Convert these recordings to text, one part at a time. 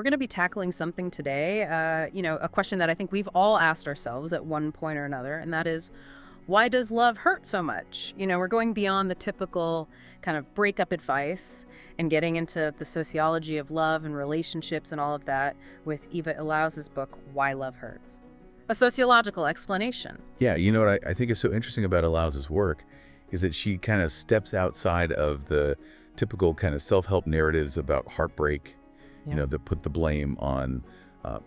We're going to be tackling something today, a question that I think we've all asked ourselves at one point or another, and that is, why does love hurt so much? We're going beyond the typical kind of breakup advice and getting into the sociology of love and relationships and all of that with Eva Illouz's book, Why Love Hurts. A sociological explanation. Yeah, you know what I think is so interesting about Illouz's work is that she kind of steps outside of the typical kind of self-help narratives about heartbreak, that put the blame on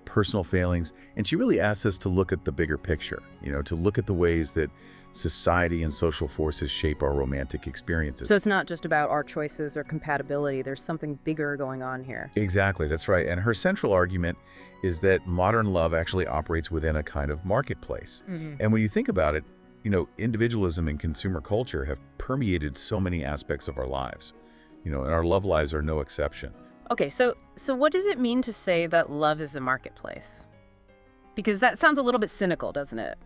personal failings. And she really asks us to look at the bigger picture, to look at the ways that society and social forces shape our romantic experiences. So it's not just about our choices or compatibility. There's something bigger going on here. Exactly, that's right. And her central argument is that modern love actually operates within a kind of marketplace. And when you think about it, individualism and consumer culture have permeated so many aspects of our lives, and our love lives are no exception. Okay, so what does it mean to say that love is a marketplace? Because that sounds a little bit cynical, doesn't it?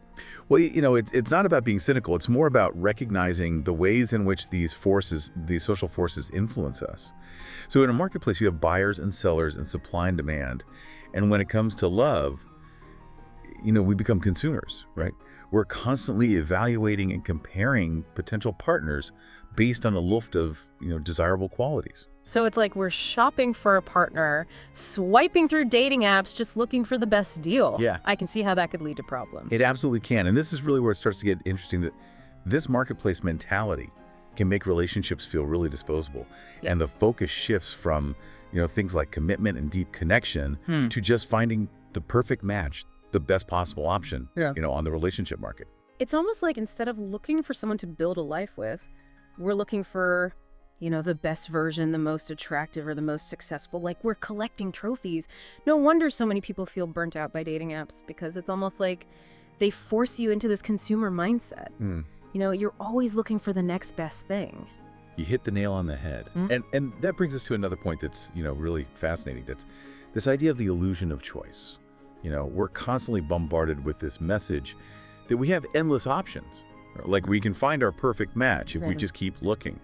Well, it's not about being cynical. It's more about recognizing the ways in which these social forces influence us. So in a marketplace, you have buyers and sellers and supply and demand. And when it comes to love, we become consumers, right? We're constantly evaluating and comparing potential partners based on a list of, desirable qualities. So it's like we're shopping for a partner, swiping through dating apps, just looking for the best deal. Yeah. I can see how that could lead to problems. It absolutely can. And this is really where it starts to get interesting, that this marketplace mentality can make relationships feel really disposable. Yeah. And the focus shifts from, things like commitment and deep connection to just finding the perfect match, the best possible option, on the relationship market. It's almost like instead of looking for someone to build a life with, we're looking for the best version, the most attractive or the most successful. Like we're collecting trophies. No wonder so many people feel burnt out by dating apps, because it's almost like they force you into this consumer mindset. You're always looking for the next best thing. You hit the nail on the head. And that brings us to another point that's, really fascinating. That's this idea of the illusion of choice. We're constantly bombarded with this message that we have endless options. Like we can find our perfect match if we just keep looking.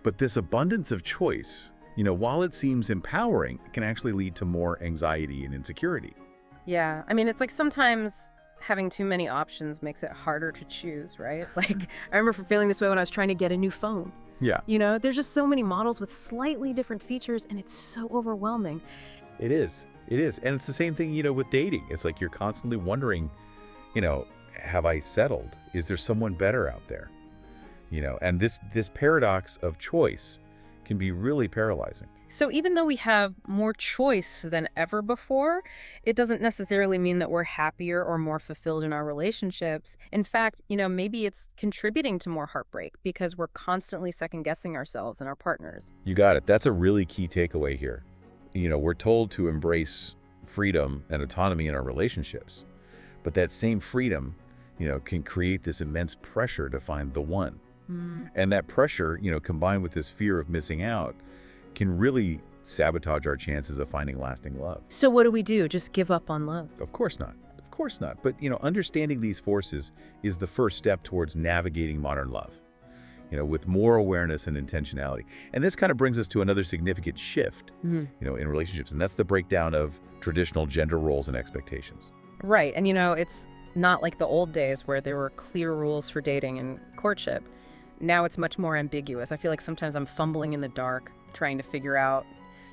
But this abundance of choice, while it seems empowering, it can actually lead to more anxiety and insecurity. Yeah, I mean, it's like sometimes having too many options makes it harder to choose, right? Like, I remember feeling this way when I was trying to get a new phone. Yeah. There's just so many models with slightly different features, and it's so overwhelming. It is. It is. And it's the same thing, with dating. It's like you're constantly wondering, have I settled? Is there someone better out there? And this paradox of choice can be really paralyzing. So even though we have more choice than ever before, it doesn't necessarily mean that we're happier or more fulfilled in our relationships. In fact, maybe it's contributing to more heartbreak because we're constantly second-guessing ourselves and our partners. You got it. That's a really key takeaway here. We're told to embrace freedom and autonomy in our relationships, but that same freedom, can create this immense pressure to find the one. And that pressure, combined with this fear of missing out, can really sabotage our chances of finding lasting love. So what do we do? Just give up on love? Of course not. Of course not. But, understanding these forces is the first step towards navigating modern love, with more awareness and intentionality. And this kind of brings us to another significant shift, in relationships. And that's the breakdown of traditional gender roles and expectations. Right. And, it's not like the old days where there were clear rules for dating and courtship. Now it's much more ambiguous. I feel like sometimes I'm fumbling in the dark, trying to figure out,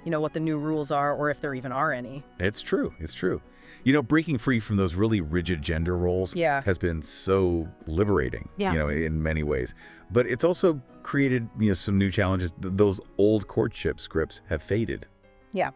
what the new rules are or if there even are any. It's true. It's true. Breaking free from those really rigid gender roles has been so liberating, in many ways. But it's also created, some new challenges. Those old courtship scripts have faded. Yeah.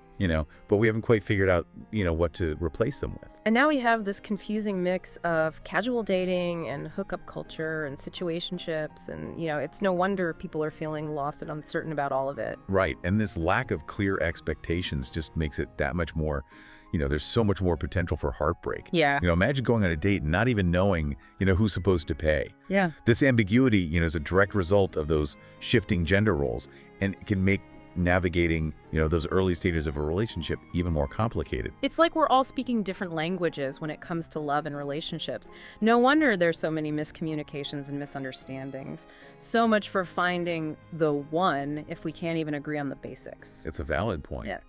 But we haven't quite figured out, what to replace them with. And now we have this confusing mix of casual dating and hookup culture and situationships. And, it's no wonder people are feeling lost and uncertain about all of it. Right. And this lack of clear expectations just makes it that much more, there's so much more potential for heartbreak. Yeah. Imagine going on a date and not even knowing, who's supposed to pay. Yeah. This ambiguity, is a direct result of those shifting gender roles, and it can make navigating, those early stages of a relationship even more complicated. It's like we're all speaking different languages when it comes to love and relationships. No wonder there's so many miscommunications and misunderstandings. So much for finding the one if we can't even agree on the basics. It's a valid point. Yeah.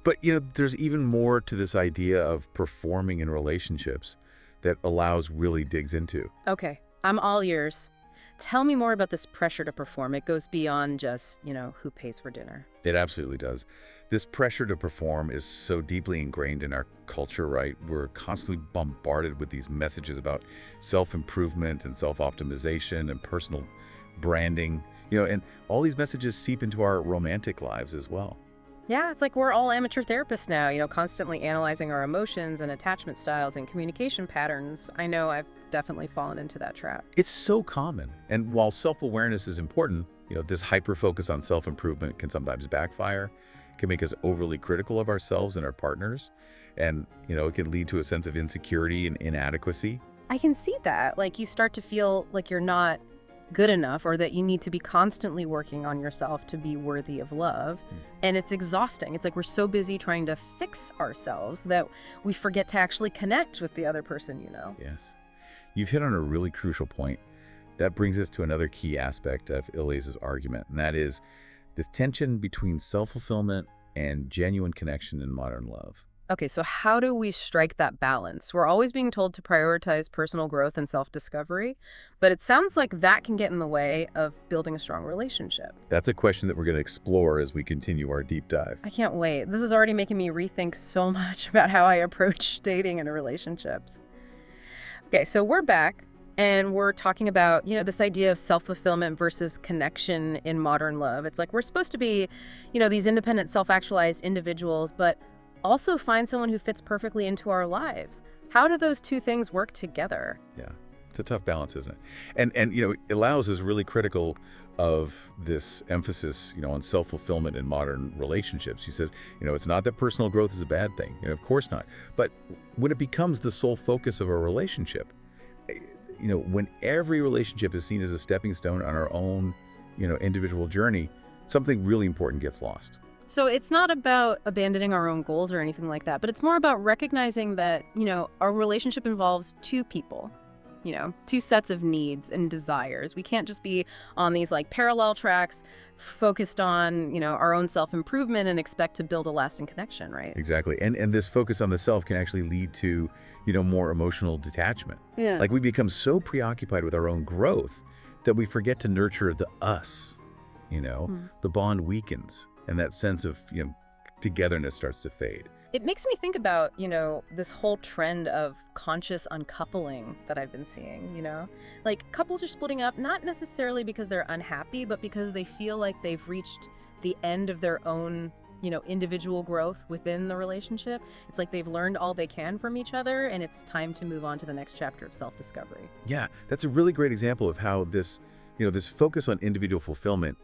But, there's even more to this idea of performing in relationships that Illouz really digs into. Okay, I'm all ears. Tell me more about this pressure to perform. It goes beyond just, who pays for dinner. It absolutely does. This pressure to perform is so deeply ingrained in our culture, right? We're constantly bombarded with these messages about self-improvement and self-optimization and personal branding, and all these messages seep into our romantic lives as well. Yeah, it's like we're all amateur therapists now, constantly analyzing our emotions and attachment styles and communication patterns. I know I've definitely fallen into that trap. It's so common. And while self-awareness is important, this hyper-focus on self-improvement can sometimes backfire, can make us overly critical of ourselves and our partners, and, it can lead to a sense of insecurity and inadequacy. I can see that. Like, you start to feel like you're not good enough, or that you need to be constantly working on yourself to be worthy of love. And it's exhausting. It's like we're so busy trying to fix ourselves that we forget to actually connect with the other person, Yes. You've hit on a really crucial point. That brings us to another key aspect of Illouz's argument, and that is this tension between self-fulfillment and genuine connection in modern love. Okay, so how do we strike that balance? We're always being told to prioritize personal growth and self-discovery, but it sounds like that can get in the way of building a strong relationship. That's a question that we're going to explore as we continue our deep dive. I can't wait. This is already making me rethink so much about how I approach dating and relationships. Okay, so we're back, and we're talking about, this idea of self-fulfillment versus connection in modern love. It's like we're supposed to be, these independent, self-actualized individuals, but also find someone who fits perfectly into our lives. How do those two things work together? Yeah, it's a tough balance, isn't it? And Illouz is really critical of this emphasis, on self-fulfillment in modern relationships. He says, it's not that personal growth is a bad thing. Of course not. But when it becomes the sole focus of a relationship, when every relationship is seen as a stepping stone on our own, individual journey, something really important gets lost. So it's not about abandoning our own goals or anything like that, but it's more about recognizing that, our relationship involves two people, two sets of needs and desires. We can't just be on these parallel tracks focused on, our own self-improvement and expect to build a lasting connection, right? Exactly. And this focus on the self can actually lead to, more emotional detachment. Yeah. Like we become so preoccupied with our own growth that we forget to nurture the us, the bond weakens. And that sense of, togetherness starts to fade. It makes me think about, this whole trend of conscious uncoupling that I've been seeing, Like, couples are splitting up, not necessarily because they're unhappy, but because they feel like they've reached the end of their own, individual growth within the relationship. It's like they've learned all they can from each other, and it's time to move on to the next chapter of self-discovery. Yeah, that's a really great example of how this, this focus on individual fulfillment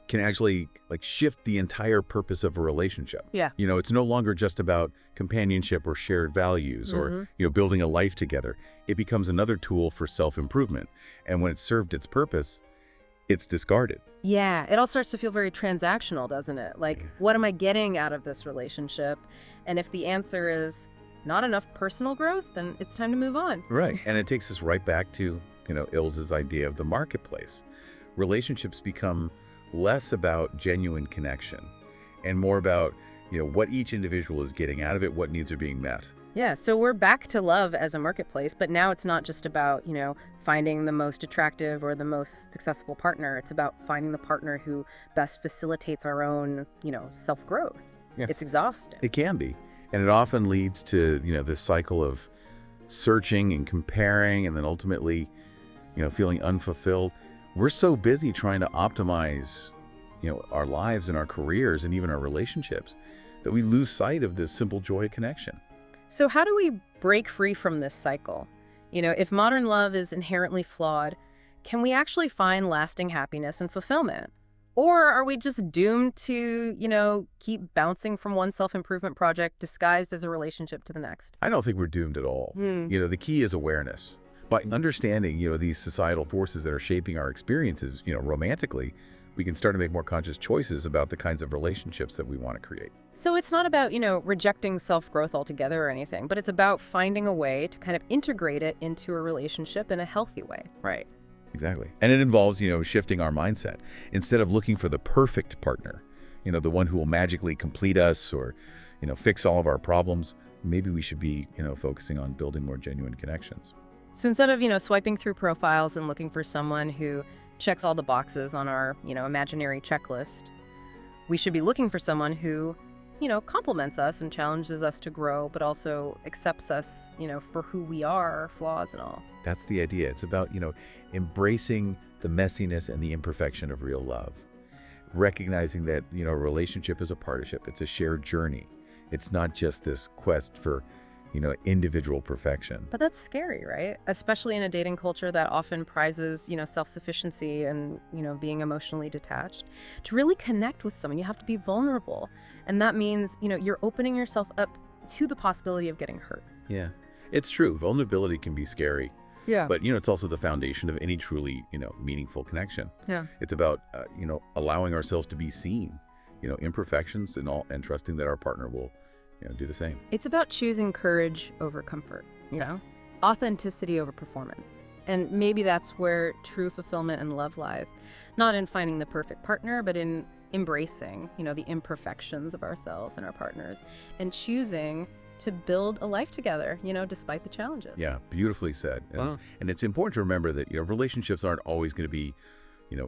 can actually shift the entire purpose of a relationship. Yeah. It's no longer just about companionship or shared values or, building a life together. It becomes another tool for self-improvement. And when it's served its purpose, it's discarded. Yeah, it all starts to feel very transactional, doesn't it? Like, what am I getting out of this relationship? And if the answer is not enough personal growth, then it's time to move on. Right. And it takes us right back to, Illouz's idea of the marketplace. Relationships become less about genuine connection and more about, what each individual is getting out of it, what needs are being met. Yeah, so we're back to love as a marketplace, but now it's not just about, finding the most attractive or the most successful partner. It's about finding the partner who best facilitates our own, self-growth. Yeah. It's exhausting. It can be. And it often leads to, this cycle of searching and comparing and then ultimately, feeling unfulfilled. We're so busy trying to optimize, our lives and our careers and even our relationships that we lose sight of this simple joy of connection. So how do we break free from this cycle? If modern love is inherently flawed, can we actually find lasting happiness and fulfillment? Or are we just doomed to, keep bouncing from one self-improvement project disguised as a relationship to the next? I don't think we're doomed at all. The key is awareness. By understanding, these societal forces that are shaping our experiences, romantically, we can start to make more conscious choices about the kinds of relationships that we want to create. So it's not about, rejecting self-growth altogether or anything, but it's about finding a way to kind of integrate it into a relationship in a healthy way. Right. Exactly. And it involves, shifting our mindset. Instead of looking for the perfect partner, the one who will magically complete us or, fix all of our problems. Maybe we should be, focusing on building more genuine connections. So instead of, swiping through profiles and looking for someone who checks all the boxes on our, imaginary checklist, we should be looking for someone who, compliments us and challenges us to grow, but also accepts us, for who we are, our flaws and all. That's the idea. It's about, embracing the messiness and the imperfection of real love. Recognizing that, a relationship is a partnership. It's a shared journey. It's not just this quest for, individual perfection. But that's scary, right? Especially in a dating culture that often prizes, self-sufficiency and, being emotionally detached. To really connect with someone, you have to be vulnerable. And that means, you're opening yourself up to the possibility of getting hurt. Yeah, it's true. Vulnerability can be scary. Yeah. But, it's also the foundation of any truly, meaningful connection. Yeah. It's about, allowing ourselves to be seen, imperfections and trusting that our partner will, do the same. It's about choosing courage over comfort, authenticity over performance. And maybe that's where true fulfillment and love lies. Not in finding the perfect partner, but in embracing, the imperfections of ourselves and our partners and choosing to build a life together, despite the challenges. Yeah, beautifully said. Wow. And it's important to remember that, relationships aren't always going to be,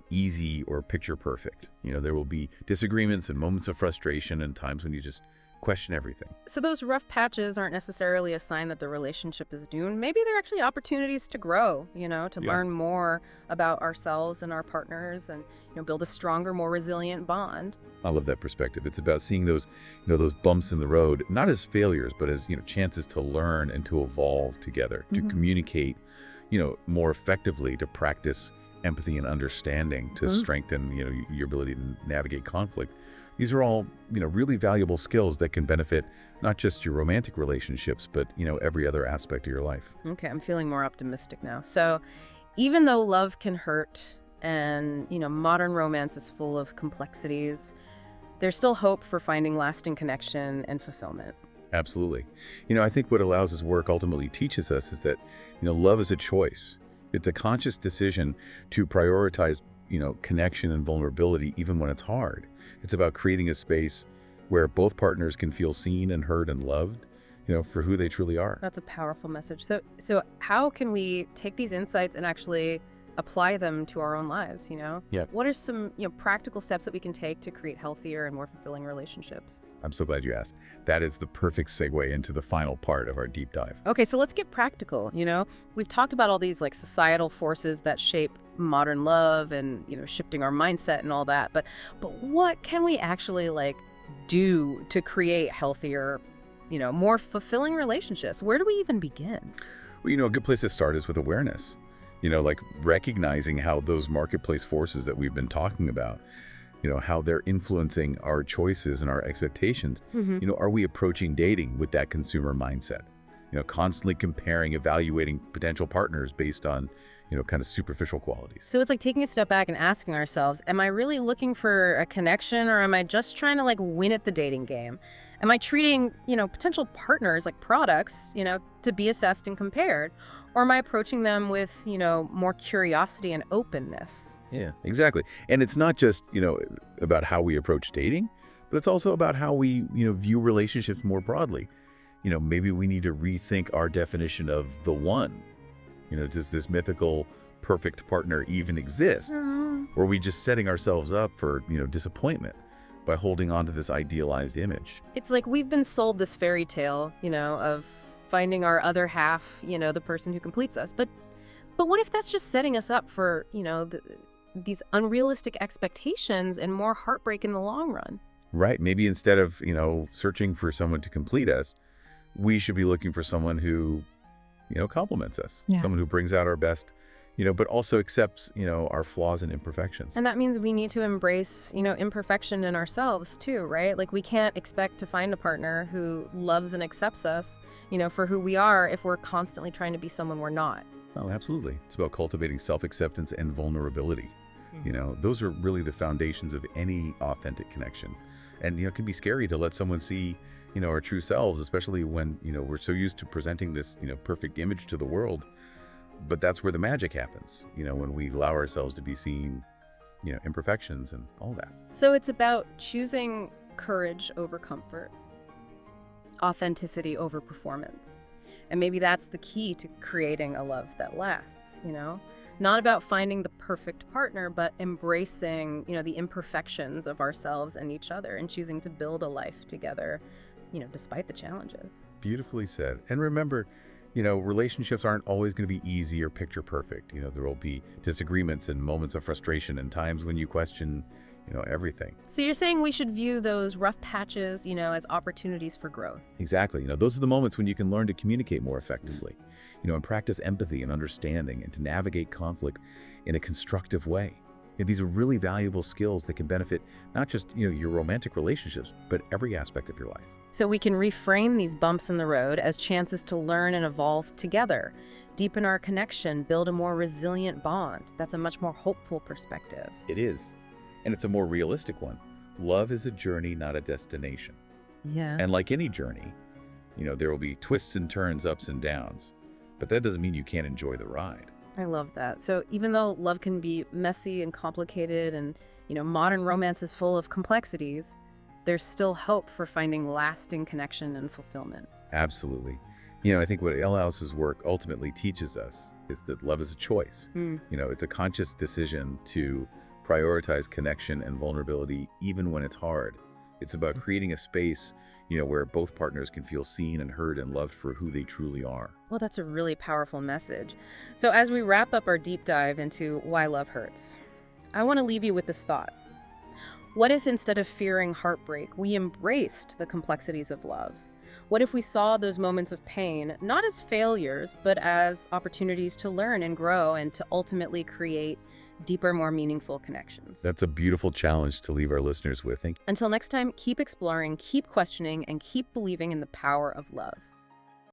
easy or picture perfect. There will be disagreements and moments of frustration and times when you just question everything. So those rough patches aren't necessarily a sign that the relationship is doomed. Maybe they're actually opportunities to grow, to learn more about ourselves and our partners and, build a stronger, more resilient bond. I love that perspective. It's about seeing those, those bumps in the road, not as failures, but as, chances to learn and to evolve together, to communicate, more effectively, to practice empathy and understanding, to strengthen, your ability to navigate conflict. These are all, really valuable skills that can benefit not just your romantic relationships, but, every other aspect of your life. Okay, I'm feeling more optimistic now. So even though love can hurt and, modern romance is full of complexities, there's still hope for finding lasting connection and fulfillment. Absolutely. I think what Illouz's work ultimately teaches us is that, love is a choice. It's a conscious decision to prioritize, connection and vulnerability even when it's hard. It's about creating a space where both partners can feel seen and heard and loved, for who they truly are. That's a powerful message. So how can we take these insights and actually apply them to our own lives, Yeah. What are some, practical steps that we can take to create healthier and more fulfilling relationships? I'm so glad you asked. That is the perfect segue into the final part of our deep dive. Okay, so let's get practical, We've talked about all these societal forces that shape modern love and, shifting our mindset and all that. But what can we actually do to create healthier, more fulfilling relationships? Where do we even begin? Well, a good place to start is with awareness. Recognizing how those marketplace forces that we've been talking about, how they're influencing our choices and our expectations. Are we approaching dating with that consumer mindset? Constantly comparing, evaluating potential partners based on, kind of superficial qualities. So it's like taking a step back and asking ourselves, am I really looking for a connection, or am I just trying to win at the dating game? Am I treating, potential partners like products, to be assessed and compared? Or am I approaching them with, more curiosity and openness? Yeah, exactly. And it's not just, about how we approach dating, but it's also about how we, view relationships more broadly. Maybe we need to rethink our definition of the one. Does this mythical perfect partner even exist? Or are we just setting ourselves up for, disappointment by holding on to this idealized image? It's like we've been sold this fairy tale, of finding our other half, the person who completes us. But what if that's just setting us up for, these unrealistic expectations and more heartbreak in the long run? Right. Maybe instead of, searching for someone to complete us, we should be looking for someone who, compliments us. Yeah. Someone who brings out our best, but also accepts, our flaws and imperfections. And that means we need to embrace, imperfection in ourselves too, right? We can't expect to find a partner who loves and accepts us, for who we are if we're constantly trying to be someone we're not. Oh, absolutely. It's about cultivating self-acceptance and vulnerability. Those are really the foundations of any authentic connection. And, it can be scary to let someone see, our true selves, especially when, we're so used to presenting this, perfect image to the world. But that's where the magic happens, when we allow ourselves to be seen, imperfections and all that. So it's about choosing courage over comfort, Authenticity over performance. And maybe that's the key to creating a love that lasts, you know? Not about finding the perfect partner, but embracing, the imperfections of ourselves and each other and choosing to build a life together, despite the challenges. Beautifully said. And remember, relationships aren't always going to be easy or picture perfect. There will be disagreements and moments of frustration and times when you question, everything. So you're saying we should view those rough patches, as opportunities for growth. Exactly. Those are the moments when you can learn to communicate more effectively, and practice empathy and understanding and to navigate conflict in a constructive way. These are really valuable skills that can benefit not just, your romantic relationships, but every aspect of your life. So we can reframe these bumps in the road as chances to learn and evolve together, deepen our connection, build a more resilient bond. That's a much more hopeful perspective. It is. And it's a more realistic one. Love is a journey, not a destination. Yeah. And like any journey, there will be twists and turns, ups and downs. But that doesn't mean you can't enjoy the ride. I love that. So even though love can be messy and complicated and, modern romance is full of complexities, there's still hope for finding lasting connection and fulfillment. Absolutely. I think what Eva Illouz's work ultimately teaches us is that love is a choice. It's a conscious decision to prioritize connection and vulnerability even when it's hard. It's about creating a space, where both partners can feel seen and heard and loved for who they truly are. Well, that's a really powerful message. So as we wrap up our deep dive into why love hurts, I want to leave you with this thought. What if instead of fearing heartbreak, we embraced the complexities of love? What if we saw those moments of pain not as failures, but as opportunities to learn and grow and to ultimately create deeper, more meaningful connections? That's a beautiful challenge to leave our listeners with. Until next time, keep exploring, keep questioning, and keep believing in the power of love.